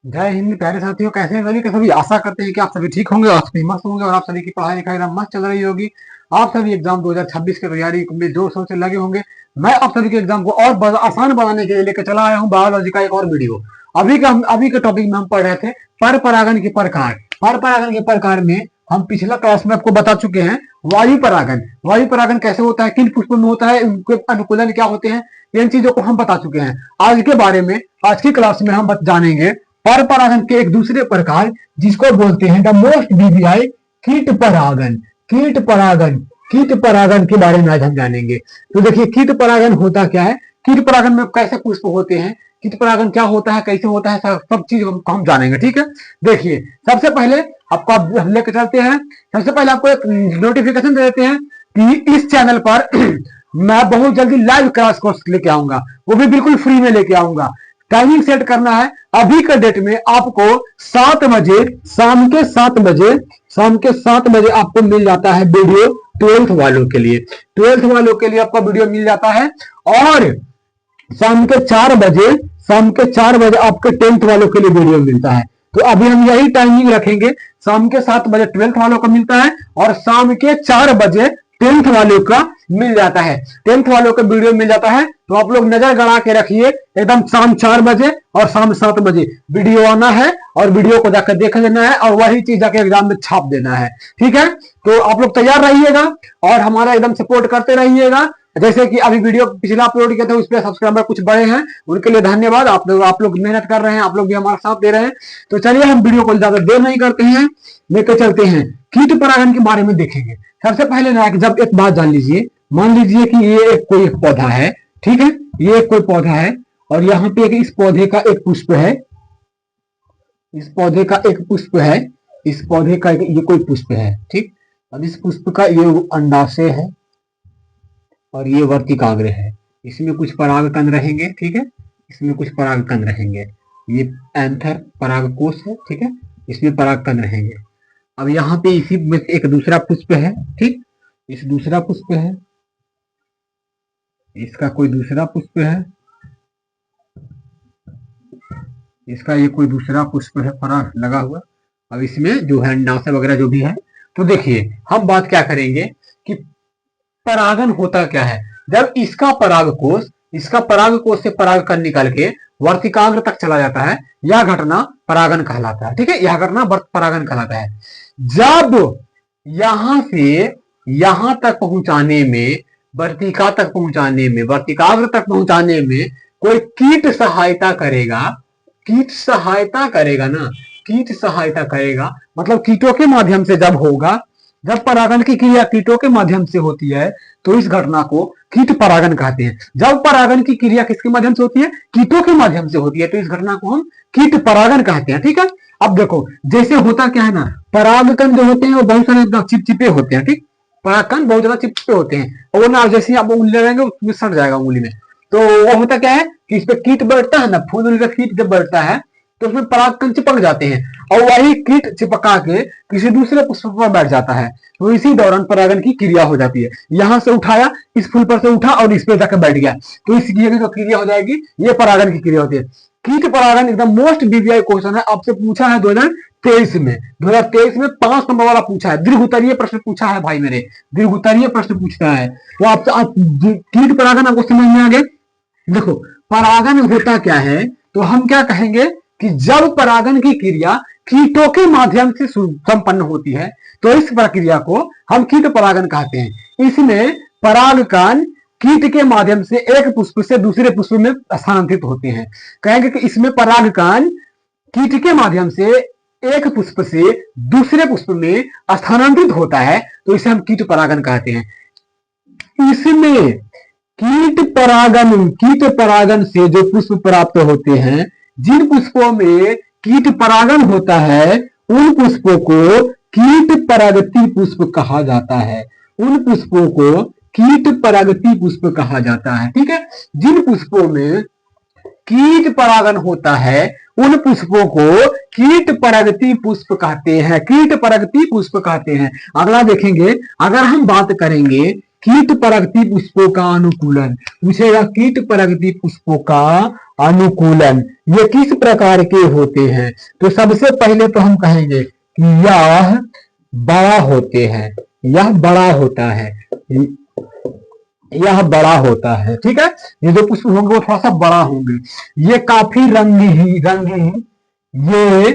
जय हिंद प्यारे साथियों, कैसे हैं सभी के सभी। आशा करते हैं कि आप सभी ठीक होंगे और सभी मस्त होंगे और आप सभी की पढ़ाई लिखाई एकदम मस्त चल रही होगी। आप सभी एग्जाम 2026 की तैयारी में जोर शोर से लगे होंगे। मैं आप सभी के एग्जाम को और आसान बनाने के लिए लेकर चला आया हूँ बायोलॉजी का एक और वीडियो। अभी के टॉपिक में हम पढ़ रहे थे पर परागन के प्रकार। पर परागन के प्रकार में हम पिछला क्लास में आपको बता चुके हैं वायु परागन। वायु परागन कैसे होता है, किन पुष्पों में होता है, उनके अनुकूलन क्या होते हैं, इन चीजों को हम बता चुके हैं। आज के बारे में आज की क्लास में हम जानेंगे पर परागन के एक दूसरे प्रकार, जिसको बोलते हैं द मोस्ट बीबीआई कीट परागन। कीट परागन कीट परागन के बारे में आज हम जानेंगे। तो देखिए, कीट परागन होता क्या है, कीट परागन में कैसे पुष्प होते हैं, कीट परागन क्या होता है, कैसे होता है, सब चीज हम जानेंगे। ठीक है, देखिए सबसे पहले आपको हम लेकर चलते हैं। सबसे पहले आपको एक नोटिफिकेशन दे देते हैं कि इस चैनल पर मैं बहुत जल्दी लाइव क्लास कोर्स लेके आऊंगा, वो भी बिल्कुल फ्री में लेके आऊंगा। टाइमिंग सेट करना है, अभी के डेट में आपको 7 बजे, शाम के 7 बजे आपको मिल जाता है वीडियो 12th वालों के लिए। 12th वालों के लिए आपका वीडियो मिल जाता है। और शाम के 4 बजे, आपके 10th वालों के लिए वीडियो मिलता है। तो अभी हम यही टाइमिंग रखेंगे, शाम के 7 बजे 12th वालों को मिलता है और शाम के 4 बजे 10th वालों का मिल जाता है। 10th वालों का वीडियो मिल जाता है। तो आप लोग नजर गड़ा के रखिए, एकदम शाम 4 बजे और शाम 7 बजे वीडियो आना है और वीडियो को जाकर देख लेना है और वही चीज जाकर एग्जाम में छाप देना है। ठीक है, तो आप लोग तैयार रहिएगा और हमारा एकदम सपोर्ट करते रहिएगा। जैसे कि अभी वीडियो पिछला अपलोड किया था, उस पर सब्सक्राइबर कुछ बड़े हैं, उनके लिए धन्यवाद। आप लोग मेहनत कर रहे हैं, आप लोग भी हमारा साथ दे रहे हैं। तो चलिए हम वीडियो को ज्यादा देर नहीं करते हैं, लेकर चलते हैं कीट परागन के बारे में देखेंगे। सबसे पहले ना जब एक बात जान लीजिए, मान लीजिए कि ये कोई पौधा है। ठीक है, ये कोई पौधा है और यहाँ पे इस पौधे का एक पुष्प है, इस पौधे का एक पुष्प है, इस पौधे का ये कोई पुष्प है। ठीक, अब इस पुष्प का ये अंडाशय है और ये वर्तिकाग्र है। इसमें कुछ परागकण रहेंगे। ठीक है, इसमें कुछ परागकण रहेंगे। ये एंथर परागकोश है। ठीक है, इसमें परागकण रहेंगे। अब यहाँ पे इसी में एक दूसरा पुष्प है। ठीक, इस दूसरा पुष्प है, इसका कोई दूसरा पुष्प है, इसका ये कोई दूसरा पुष्प है, पराग लगा हुआ। अब इसमें जो है अंडाशय वगैरह जो भी है। तो देखिए हम बात क्या करेंगे कि परागन होता क्या है। जब इसका परागकोश से परागकण निकल के वर्तिकाग्र तक चला जाता है, यह घटना परागन कहलाता है। ठीक है, यह घटना परागन कहलाता है। जब यहां से यहां तक पहुंचाने में, वर्तिका तक पहुंचाने में, वर्तिकाग्र तक पहुंचाने में कोई कीट सहायता करेगा, कीट सहायता करेगा ना, कीट सहायता करेगा मतलब कीटों के माध्यम से जब होगा, जब परागन की क्रिया कीटों के माध्यम से होती है तो इस घटना को कीट परागन कहते हैं। जब परागन की क्रिया किसके माध्यम से होती है, कीटों के माध्यम से होती है, तो इस घटना को हम कीट परागन कहते हैं। ठीक है, अब देखो जैसे होता क्या है ना, परागकण जो होते हैं वो बहुत सारे चिपचिपे होते हैं। ठीक, परागकण बहुत ज्यादा चिपचिपे होते हैं और वो ना जैसे ही आप उंगली लगाएंगे उसमें सड़ जाएगा उंगली में। तो वो होता क्या है कि इस पे कीट बैठता है ना, फूल का कीट जब बैठता है तो उसमें परागकण चिपक जाते हैं और वही कीट चिपका के किसी दूसरे पुष्प पर बैठ जाता है। तो इसी दौरान परागन की क्रिया हो जाती है। यहां से उठाया, इस फूल पर से उठा और इस पे जाकर बैठ गया, तो इस क्रिया की जो क्रिया हो जाएगी ये परागन की क्रिया होती है। कीट परागन एकदम मोस्ट बीबीआई क्वेश्चन है, आपसे पूछा है 2023 में। 2023 में 5 नंबर वाला पूछा है, दीर्घ उत्तरीय प्रश्न पूछा है भाई मेरे, दीर्घ उत्तरीय प्रश्न पूछता है। तो आप कीट परागन आपको समझ में आ गया। देखो परागन होता क्या है, तो हम क्या कहेंगे कि जब परागन की क्रिया कीटों के माध्यम से संपन्न होती है तो इस प्रक्रिया को हम कीट परागन कहते हैं। इसमें परागकण कीट के माध्यम से एक पुष्प से दूसरे पुष्प में स्थानांतरित होते हैं। कहेंगे कि इसमें परागकण कीट के माध्यम से एक पुष्प से दूसरे पुष्प में स्थानांतरित होता है, तो इसे हम कीट परागन कहते हैं। इसमें कीट परागन से जो पुष्प प्राप्त होते हैं, जिन पुष्पों में कीट परागन होता है उन पुष्पों को कीट परागति पुष्प कहा जाता है। उन पुष्पों को कीट परागति पुष्प कहा जाता है। ठीक है, जिन पुष्पों में कीट परागन होता है उन पुष्पों को कीट परागति पुष्प कहते हैं, कीट परागति पुष्प कहते हैं। अगला देखेंगे, अगर हम बात करेंगे कीट परागती पुष्पों का अनुकूलन। पूछेगा कीट परागती पुष्पों का अनुकूलन ये किस प्रकार के होते हैं। तो सबसे पहले तो हम कहेंगे कि यह बड़ा होते हैं, यह बड़ा होता है, यह बड़ा होता है। ठीक है, ये जो पुष्प होंगे वो थोड़ा सा बड़ा होंगे। ये काफी रंगीन, ये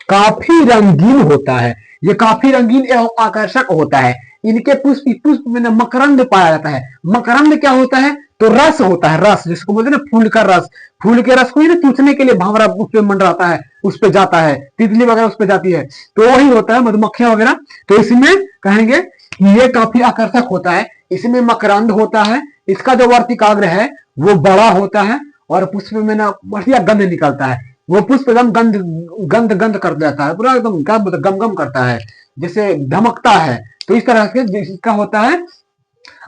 काफी रंगीन होता है, ये काफी रंगीन एवं आकर्षक होता है। इनके पुष्प में ना मकरंद पाया जाता है। मकरंद क्या होता है, तो रस होता है, रस जिसको बोलते हैं ना फूल का रस। फूल के रस को ही ना चूसने के लिए भंवरा उस पे मंडराता है, उस पे जाता है, तितली वगैरह उस पे जाती है, तो वही होता है मधुमक्खियां वगैरह। तो इसमें कहेंगे कि ये काफी आकर्षक होता है, इसमें मकरंद होता है, इसका जो वर्तिकाग्र है वो बड़ा होता है और पुष्प में ना बढ़िया गंध निकलता है। वो पुष्प एकदम गंध गंध कर देता है, पूरा एकदम क्या बोलते गम गम करता है, जैसे धमकता है। तो इस तरह से इसका होता है।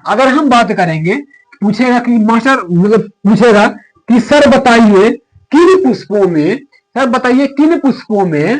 अगर हम बात करेंगे, पूछेगा कि मास्टर मतलब पूछेगा कि सर बताइए किन पुष्पों में, सर बताइए किन पुष्पों में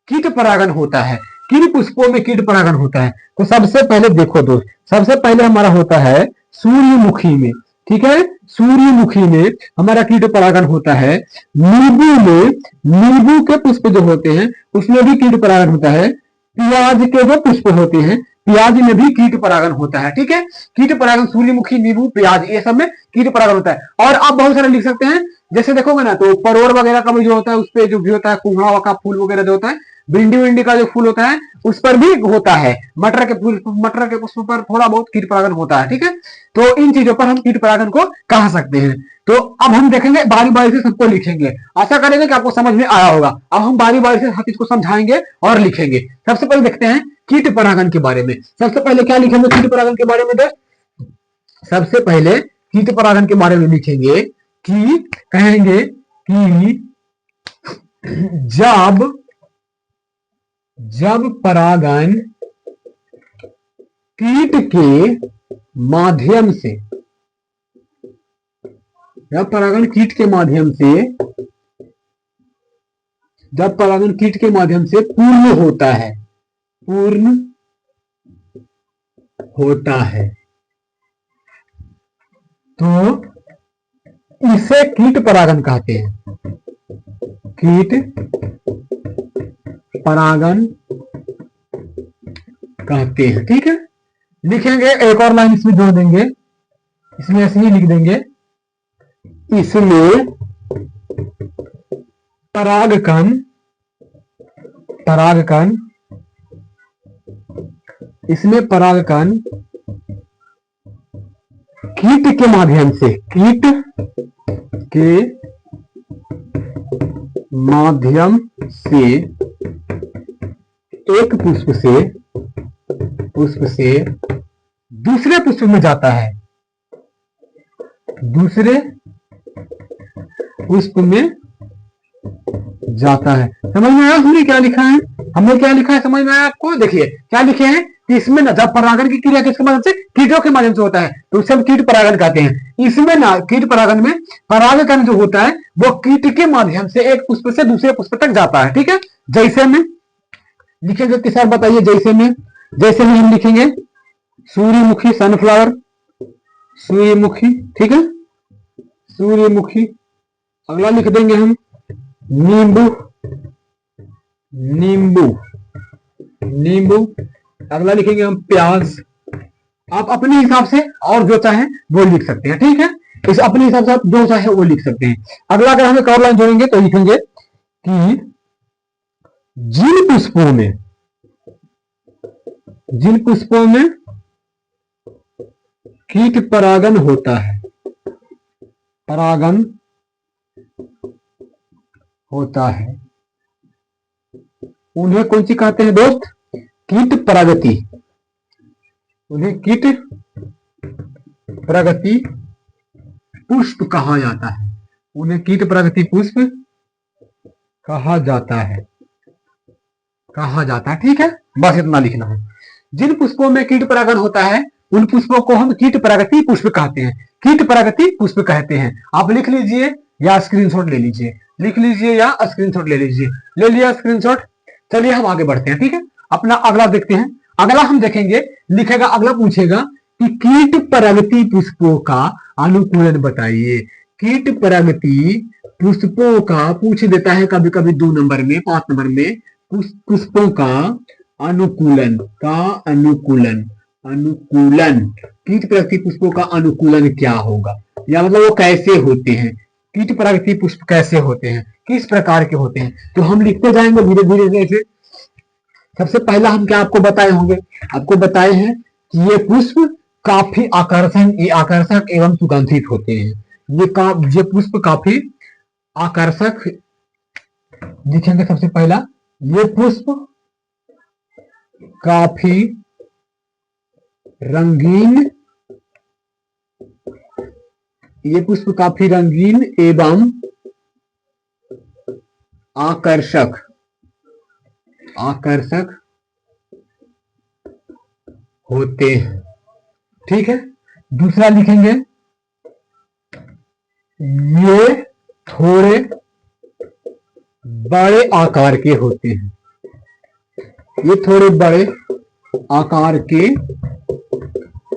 कीट परागन होता है, किन पुष्पों में कीट परागन होता है। तो सबसे पहले देखो दोस्त, सबसे पहले हमारा होता है सूर्यमुखी में। ठीक है, सूर्यमुखी में हमारा कीट परागन होता है। नींबू में, नींबू के पुष्प जो होते हैं उसमें भी कीट परागन होता है। प्याज के जो पुष्प होते हैं, प्याज में भी कीट परागन होता है। ठीक है, कीट परागन सूर्यमुखी, नींबू, प्याज, ये सब में कीट परागन होता है। और आप बहुत सारे लिख सकते हैं, जैसे देखोगे ना तो परोर वगैरह का भी जो होता है उस पर जो भी होता है, कुम्हड़ा का फूल वगैरह जो होता है, भिंडी विंडी का जो फूल होता है उस पर भी होता है। मटर के फूल, मटर के पुष्प पर थोड़ा बहुत कीट परागन होता है। ठीक है, तो इन चीजों पर हम कीट परागन को कह सकते हैं। तो अब हम देखेंगे, बारी बारी से सबको लिखेंगे, आशा करेंगे कि आपको समझ में आया होगा। अब हम बारी बारी से हर चीज को समझाएंगे और लिखेंगे। सबसे पहले देखते हैं कीट परागन के बारे में। सबसे पहले क्या लिखेंगे कीट परागन के बारे में दोस्त, सबसे पहले कीट परागन के बारे में लिखेंगे कि कहेंगे कि जब परागन कीट के माध्यम से, जब परागन कीट के माध्यम से, जब परागन कीट के माध्यम से पूर्ण होता है, पूर्ण होता है, तो इसे कीट परागन कहते हैं। कीट परागन कहते हैं। ठीक है, लिखेंगे, एक और लाइन इसमें जोड़ देंगे, इसमें ऐसे ही लिख देंगे, इसमें परागकण, परागकण, इसमें परागकण कीट के माध्यम से, कीट के माध्यम से एक पुष्प से दूसरे पुष्प में जाता है, दूसरे पुष्प में जाता है। समझ में आया हमने क्या लिखा है, हमने क्या लिखा है, समझ में आया आपको। देखिए क्या लिखे हैं कि इसमें ना जब परागन की क्रिया किसके माध्यम से, कीटों के माध्यम से होता है, तो उसे हम कीट परागन कहते हैं। इसमें ना कीट परागन में परागकण जो होता है वो कीट के माध्यम से एक पुष्प से दूसरे पुष्प तक जाता है। ठीक है, जैसे में लिखेंगे कि सर बताइए, जैसे में, जैसे में हम लिखेंगे सूर्यमुखी, सनफ्लावर, सूर्यमुखी। ठीक है, सूर्यमुखी। अगला लिख देंगे हम नींबू, नींबू, नींबू। अगला लिखेंगे हम प्याज। आप अपने हिसाब से और जो चाहे वो लिख सकते हैं। ठीक है, इस अपने हिसाब से आप जो चाहे वो लिख सकते हैं। अगला अगर हम एक और लाइन जोड़ेंगे तो लिखेंगे कि जिन पुष्पों में, जिन पुष्पों में कीट परागन होता है, परागन होता है, उन्हें कौन सी कहते हैं दोस्त, कीट परागति। उन्हें कीट परागति पुष्प कहा जाता है, उन्हें कीट परागति पुष्प कहा जाता है, कहा जाता है। ठीक है, बस इतना लिखना है। जिन पुष्पों में कीट परागन होता है उन पुष्पों को हम कीट परागति पुष्प कहते हैं, कीट परागति पुष्प कहते हैं। आप लिख लीजिए या स्क्रीनशॉट ले लीजिए, लिख लीजिए या स्क्रीनशॉट ले लीजिए। ले लिया स्क्रीनशॉट, चलिए हम आगे बढ़ते हैं। ठीक है, अपना अगला देखते हैं। अगला हम देखेंगे, लिखेगा, अगला पूछेगा कि कीट परगति पुष्पों का अनुकूलन बताइए। कीट परगति पुष्पों का पूछ देता है कभी कभी 2 नंबर में, 5 नंबर में। पुष्पों का अनुकूलन अनुकूलन कीट परगति पुष्पों का अनुकूलन क्या होगा, या मतलब वो कैसे होते हैं, कीट परगति पुष्प कैसे होते हैं, किस प्रकार के होते हैं। तो हम लिखते जाएंगे धीरे धीरे जैसे। सबसे पहला हम क्या आपको बताए होंगे, आपको बताए हैं कि ये पुष्प काफी आकर्षक एवं सुगंधित होते हैं। ये पुष्प काफी आकर्षक दिखेंगे। सबसे पहला, ये पुष्प काफी रंगीन, ये पुष्प काफी रंगीन एवं आकर्षक होते हैं। ठीक है, दूसरा लिखेंगे, ये थोड़े बड़े आकार के होते हैं। ये थोड़े बड़े आकार के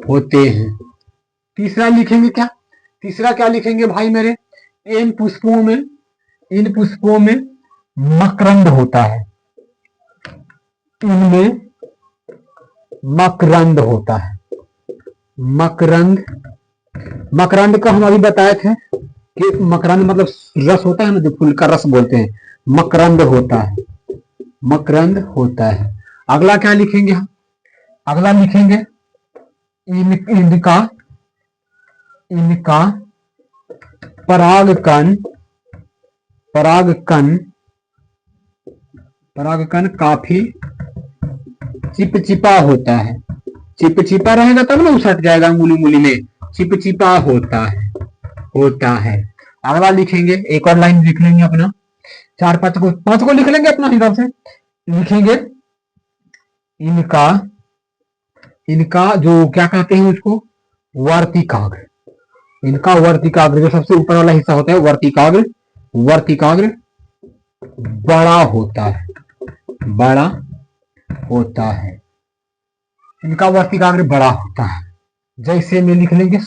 होते हैं। तीसरा लिखेंगे क्या, तीसरा क्या लिखेंगे भाई मेरे, इन पुष्पों में मकरंद होता है। इनमें मकरंद होता है। मकरंद का हम अभी बताए थे कि मकरंद मतलब रस होता है ना, जो फूल का रस बोलते हैं, मकरंद होता है। अगला क्या लिखेंगे हम, अगला लिखेंगे इनका परागकण काफी चिपचिपा होता है। चिपचिपा रहेगा तब ना उसट जाएगा अंगुली में, चिपचिपा होता है। अगला लिखेंगे, एक और लाइन लिख लेंगे अपना, 4-5 को लिख लेंगे अपना हिसाब से। लिखेंगे इनका जो क्या कहते हैं उसको, वर्तिकाग्र। इनका वर्तिकाग्र, जो सबसे ऊपर वाला हिस्सा होता है वर्तिकाग्र बड़ा होता है। इनका वर्तिकाग्र बड़ा होता है। जैसे में लिख लेंगे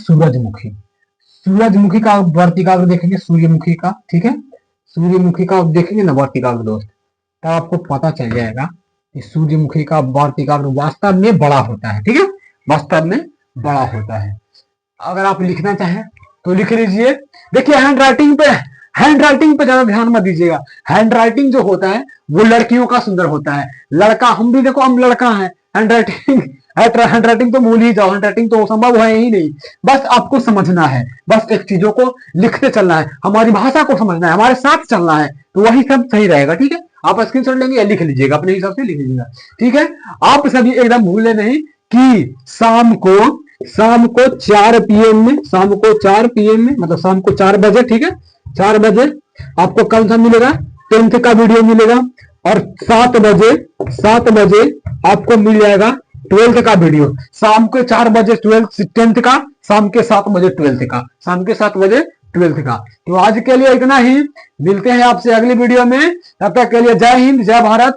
सूरजमुखी का वर्तिकाग्र देखेंगे, सूर्यमुखी का, ठीक है, सूर्यमुखी का देखेंगे ना वर्तिकाग्र दोस्त, तब आपको पता चल जाएगा कि सूर्यमुखी का वर्तिकाग्र वास्तव में बड़ा होता है। ठीक है, वास्तव में बड़ा होता है। अगर आप लिखना चाहें तो लिख लीजिए। देखिए, हैंड राइटिंग पे ज्यादा ध्यान मत दीजिएगा। हैंड राइटिंग जो होता है वो लड़कियों का सुंदर होता है। लड़का, हम भी देखो, हम लड़का हैं, हैंड राइटिंग तो भूल ही जाओ, हैंड राइटिंग तो संभव है ही नहीं। बस आपको समझना है, बस एक चीजों को लिखते चलना है, हमारी भाषा को समझना है, हमारे साथ चलना है, तो वही सब सही रहेगा। ठीक है, आप स्क्रीनशॉट लेंगे या लिख लीजिएगा, अपने हिसाब से लिख लीजिएगा। ठीक है, आप सभी एकदम भूले नहीं कि शाम को 4 PM में, मतलब शाम को 4 बजे, ठीक है, 4 बजे आपको कौन सा मिलेगा, 10th का वीडियो मिलेगा। और 7 बजे आपको मिल जाएगा 12th का वीडियो। शाम के 4 बजे 10th का, शाम के 7 बजे 12th का। तो आज के लिए इतना ही, मिलते हैं आपसे अगली वीडियो में। तब तक के लिए जय हिंद, जय भारत।